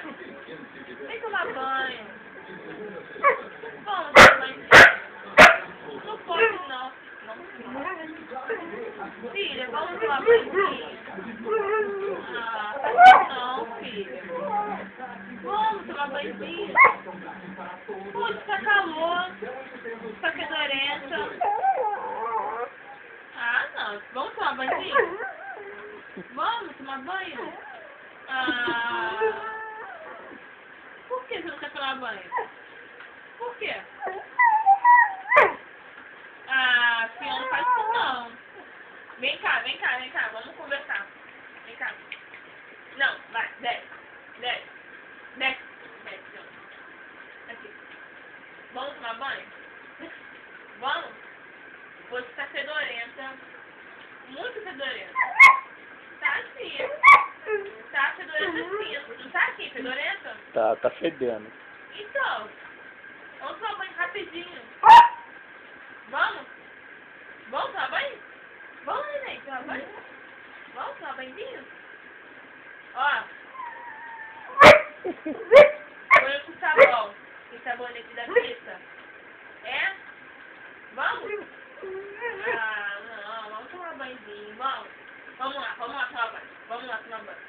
banho. Vem tomar banho. Vamos tomar banho. Não pode não. Filha, vamos tomar banho. Não, filha. Vamos tomar banho. Pô, tá calor. Tá fedorenta. Ah, não. Vamos tomar banho? Vamos tomar banho? Ah. Por que você não quer tomar banho? Por quê? Ah, filha, não faz isso não. Vem cá. Vamos conversar. Vem cá. Não, vai, desce. Desce. Aqui. Vamos tomar banho? Vamos? Você tá fedorenta. Muito fedorenta. Tá sim. Tá fedorenta sim. Não tá aqui, fedorenta? Tá fedendo. Então, vamos tomar banho rapidinho. Vamos? Vamos tomar banho? Vamos, neném, tomar banho? Vamos tomar banhozinho? Ó. Põe com sabão. Esse sabonete da pista. É? Vamos? Ah, não. Vamos tomar banhozinho. Vamos lá tomar banho.